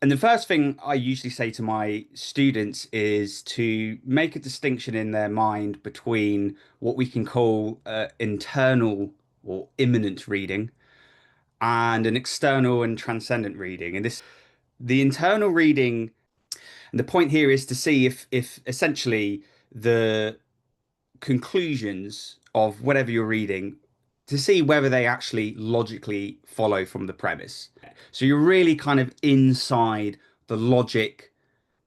And the first thing I usually say to my students is to make a distinction in their mind between what we can call internal or immanent reading and an external and transcendent reading. And the internal reading, and the point here is to see if essentially the conclusions of whatever you're reading, to see whether they actually logically follow from the premise. So you're really kind of inside the logic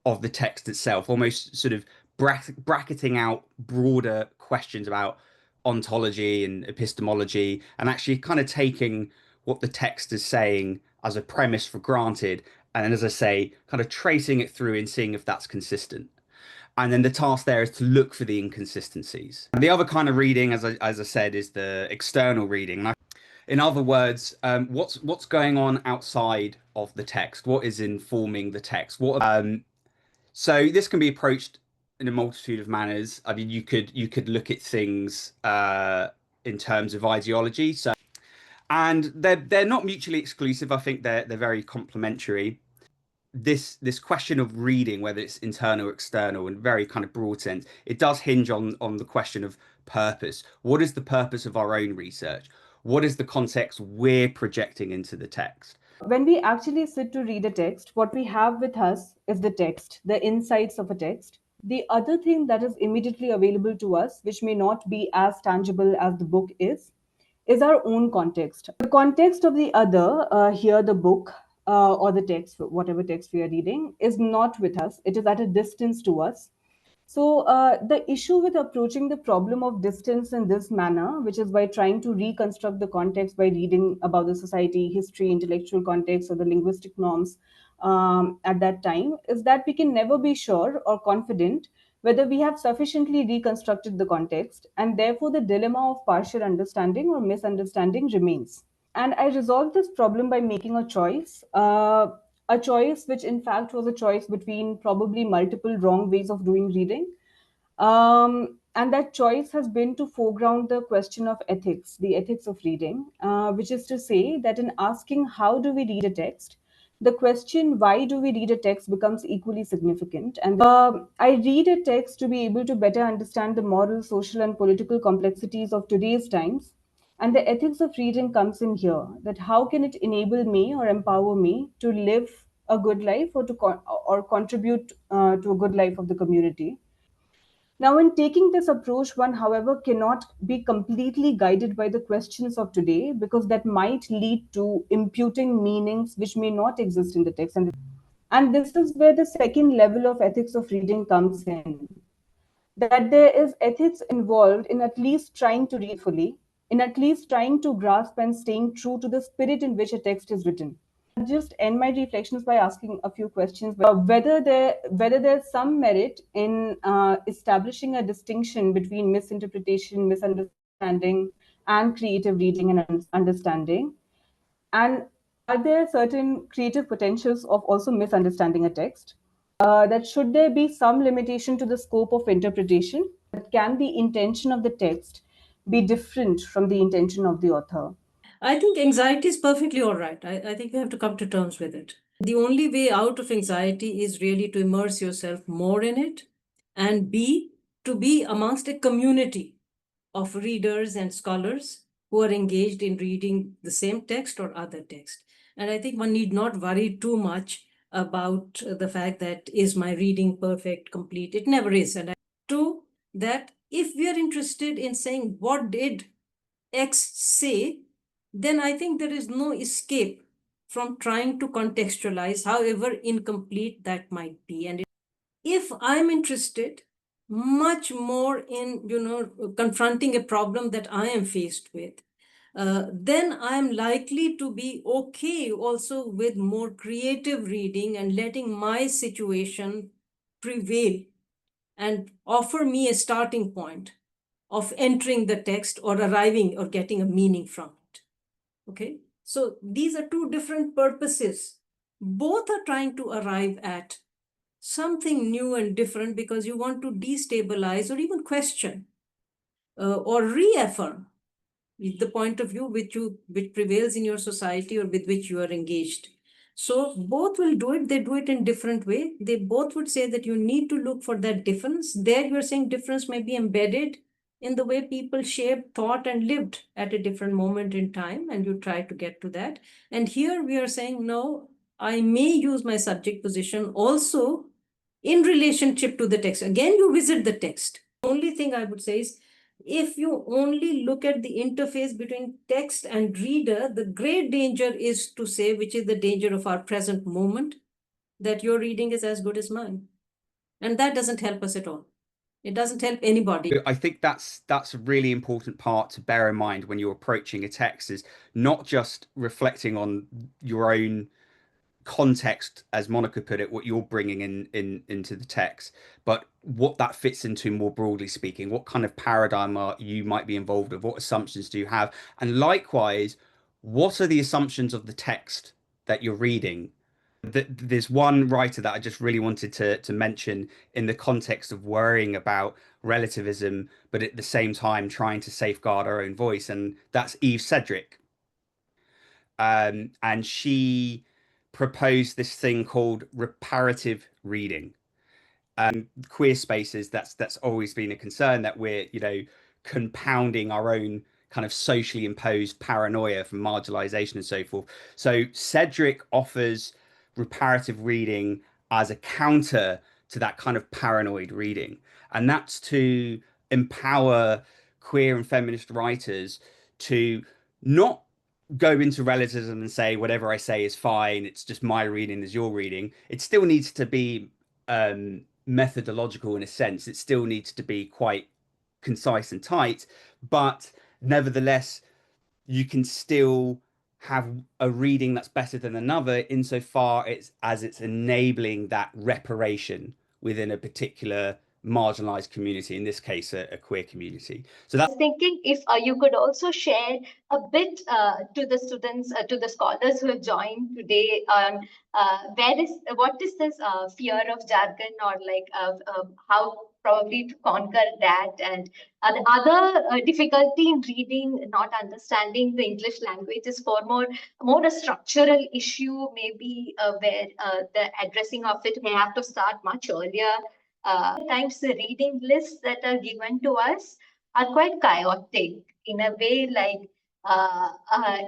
of the text itself, almost sort of bracketing out broader questions about ontology and epistemology, and actually kind of taking what the text is saying as a premise for granted. And then, as I say, kind of tracing it through and seeing if that's consistent. And then the task there is to look for the inconsistencies. And the other kind of reading, as I said, is the external reading. In other words, what's going on outside of the text? What is informing the text? So this can be approached in a multitude of manners. I mean, you could look at things in terms of ideology. So, and they're not mutually exclusive. I think they're very complementary. This question of reading, whether it's internal or external, in very kind of broad sense, it does hinge on the question of purpose. What is the purpose of our own research? What is the context we're projecting into the text? When we actually sit to read a text, what we have with us is the text, the insights of a text. The other thing that is immediately available to us, which may not be as tangible as the book is our own context. The context of the other, here the book or the text, whatever text we are reading, is not with us. It is at a distance to us. So the issue with approaching the problem of distance in this manner, which is by trying to reconstruct the context by reading about the society, history, intellectual context, or the linguistic norms at that time, is that we can never be sure or confident whether we have sufficiently reconstructed the context, and therefore the dilemma of partial understanding or misunderstanding remains. And I resolved this problem by making a choice which in fact was a choice between probably multiple wrong ways of doing reading. And that choice has been to foreground the question of ethics, the ethics of reading, which is to say that in asking how do we read a text, the question why do we read a text becomes equally significant. And I read a text to be able to better understand the moral, social, and political complexities of today's times. And the ethics of reading comes in here, that how can it enable me or empower me to live a good life or or contribute to a good life of the community. Now, in taking this approach, one, however, cannot be completely guided by the questions of today because that might lead to imputing meanings which may not exist in the text. And this is where the second level of ethics of reading comes in, that there is ethics involved in at least trying to read fully, in at least trying to grasp and staying true to the spirit in which a text is written. I'll just end my reflections by asking a few questions. Whether there's some merit in establishing a distinction between misinterpretation, misunderstanding, and creative reading and understanding, and are there certain creative potentials of also misunderstanding a text? That should there be some limitation to the scope of interpretation, that can the intention of the text be different from the intention of the author? I think anxiety is perfectly all right. I think you have to come to terms with it. The only way out of anxiety is really to immerse yourself more in it, and B, to be amongst a community of readers and scholars who are engaged in reading the same text or other text. And I think one need not worry too much about the fact that is my reading perfect, complete. It never is. And two, that if we are interested in saying what did X say, then I think there is no escape from trying to contextualize, however incomplete that might be. And if I'm interested much more in, confronting a problem that I am faced with, then I'm likely to be okay also with more creative reading and letting my situation prevail and offer me a starting point of entering the text or arriving or getting a meaning from it. Okay, so these are two different purposes. Both are trying to arrive at something new and different because you want to destabilize or even question or reaffirm the point of view which prevails in your society or with which you are engaged. So both will do it. They do it in different way. They both would say that you need to look for that difference. There you're saying difference may be embedded in the way people shaped, thought, and lived at a different moment in time, and you try to get to that. And here we are saying, no, I may use my subject position also in relationship to the text. Again, you visit the text. The only thing I would say is, if you only look at the interface between text and reader, the great danger is to say, which is the danger of our present moment, that your reading is as good as mine. And that doesn't help us at all. It doesn't help anybody. I think that's a really important part to bear in mind when you're approaching a text, is not just reflecting on your own context, as Monica put it, what you're bringing into the text, but what that fits into more broadly speaking. What kind of paradigm you might be involved with? What assumptions do you have? And likewise, what are the assumptions of the text that you're reading? There's one writer that I just really wanted to mention in the context of worrying about relativism, but at the same time trying to safeguard our own voice, and that's Eve Sedgwick. And she proposed this thing called reparative reading. Queer spaces, that's always been a concern, that we're, compounding our own kind of socially imposed paranoia from marginalization and so forth. So Cedric offers reparative reading as a counter to that kind of paranoid reading, and that's to empower queer and feminist writers to not go into relativism and say whatever I say is fine, it's just my reading is your reading. It still needs to be methodological in a sense. It still needs to be quite concise and tight, but nevertheless, you can still have a reading that's better than another insofar as it's enabling that reparation within a particular marginalized community, in this case a queer community. So that's thinking if you could also share a bit to the students, to the scholars who have joined today on what is this fear of jargon, or like how probably to conquer that, and the other difficulty in reading, not understanding the English language is far more a structural issue, maybe where the addressing of it may have to start much earlier. Times the reading lists that are given to us are quite chaotic in a way, like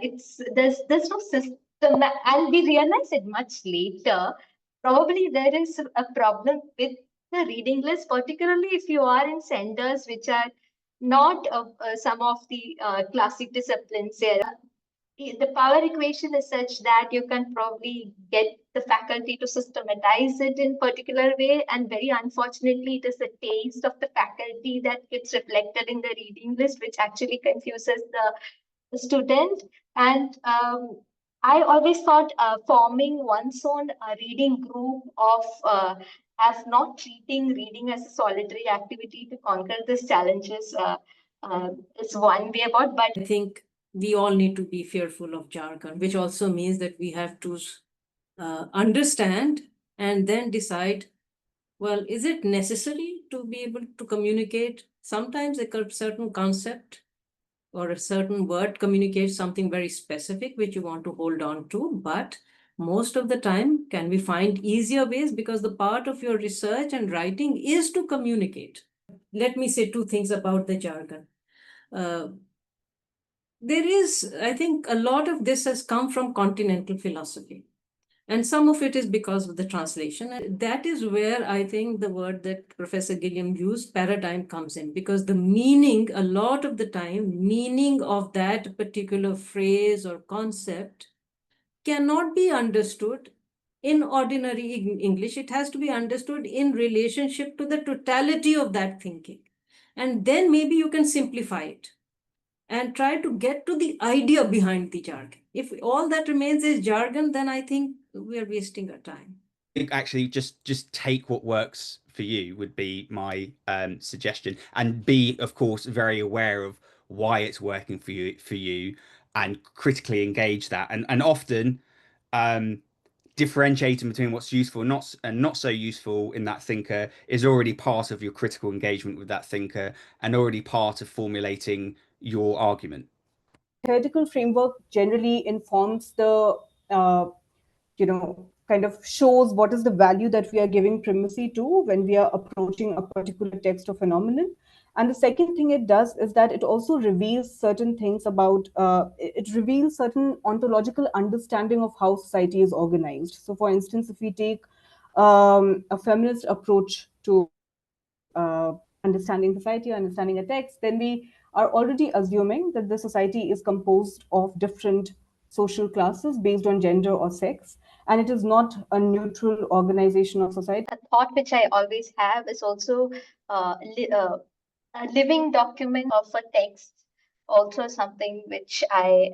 it's there's no system, and we realize it much later. Probably there is a problem with the reading list, particularly if you are in centers which are not some of the classic disciplines here. The power equation is such that you can probably get the faculty to systematize it in particular way, and very unfortunately it is the taste of the faculty that gets reflected in the reading list, which actually confuses the student. And I always thought forming one's own reading group of as not treating reading as a solitary activity to conquer these challenges is one way about. But I think we all need to be fearful of jargon, which also means that we have to understand and then decide, well, is it necessary to be able to communicate? Sometimes a certain concept or a certain word communicates something very specific which you want to hold on to, but most of the time, can we find easier ways? Because the part of your research and writing is to communicate. Let me say two things about the jargon. There is, I think, a lot of this has come from continental philosophy. And some of it is because of the translation. And that is where I think the word that Professor Gilliam used, paradigm, comes in. Because the meaning, a lot of the time, meaning of that particular phrase or concept cannot be understood in ordinary English. It has to be understood in relationship to the totality of that thinking. And then maybe you can simplify it and try to get to the idea behind the jargon. If all that remains is jargon, then I think we are wasting our time. I think actually just take what works for you would be my suggestion, and be, of course, very aware of why it's working for you, and critically engage that, and often differentiating between what's useful and not so useful in that thinker is already part of your critical engagement with that thinker, and already part of formulating your argument. Theoretical framework generally informs the kind of shows what is the value that we are giving primacy to when we are approaching a particular text or phenomenon. And the second thing it does is that it also reveals certain things about, it reveals certain ontological understanding of how society is organized. So, for instance, if we take a feminist approach to understanding society or understanding a text, then we are already assuming that the society is composed of different social classes based on gender or sex, and it is not a neutral organization of society. A thought which I always have is also a living document of a text, also something which I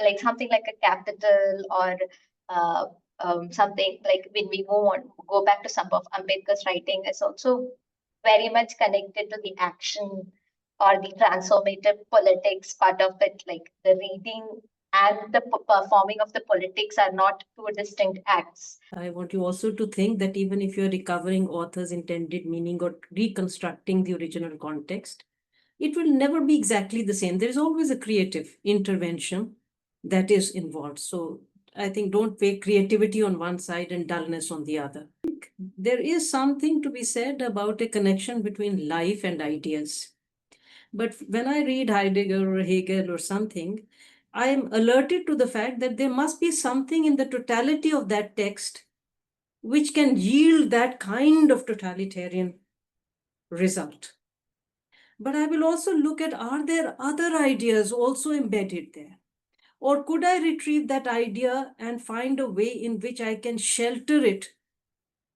like, something like a capital, or uh, something like, when we go back to some of Ambedkar's writing, is also very much connected to the action or the transformative politics part of it. Like, the reading and the performing of the politics are not two distinct acts. I want you also to think that even if you're recovering author's intended meaning or reconstructing the original context, it will never be exactly the same. There's always a creative intervention that is involved. So I think don't weigh creativity on one side and dullness on the other. There is something to be said about a connection between life and ideas. But when I read Heidegger or Hegel or something, I am alerted to the fact that there must be something in the totality of that text which can yield that kind of totalitarian result. But I will also look at, are there other ideas also embedded there? Or could I retrieve that idea and find a way in which I can shelter it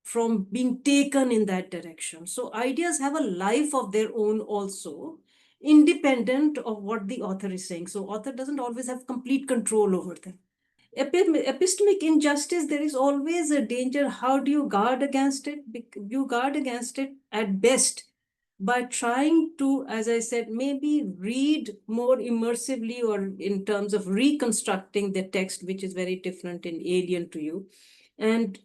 from being taken in that direction? So ideas have a life of their own also, independent of what the author is saying. So author doesn't always have complete control over them. Epistemic injustice, there is always a danger. How do you guard against it? You guard against it at best by trying to, as I said, maybe read more immersively, or in terms of reconstructing the text, which is very different and alien to you, and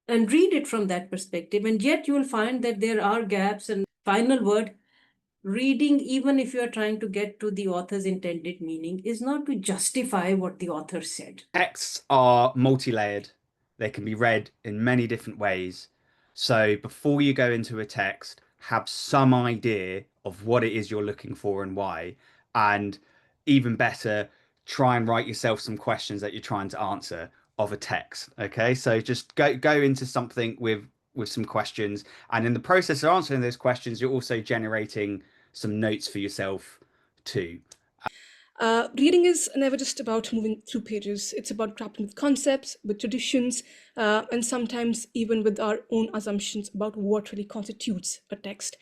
read it from that perspective. And yet you will find that there are gaps. And final word, reading, even if you are trying to get to the author's intended meaning, is not to justify what the author said. Texts are multi-layered. They can be read in many different ways. So before you go into a text, have some idea of what it is you're looking for and why. And even better, try and write yourself some questions that you're trying to answer of a text. Okay, so just go into something with some questions, and in the process of answering those questions, you're also generating some notes for yourself too. Reading is never just about moving through pages. It's about grappling with concepts, with traditions, and sometimes even with our own assumptions about what really constitutes a text.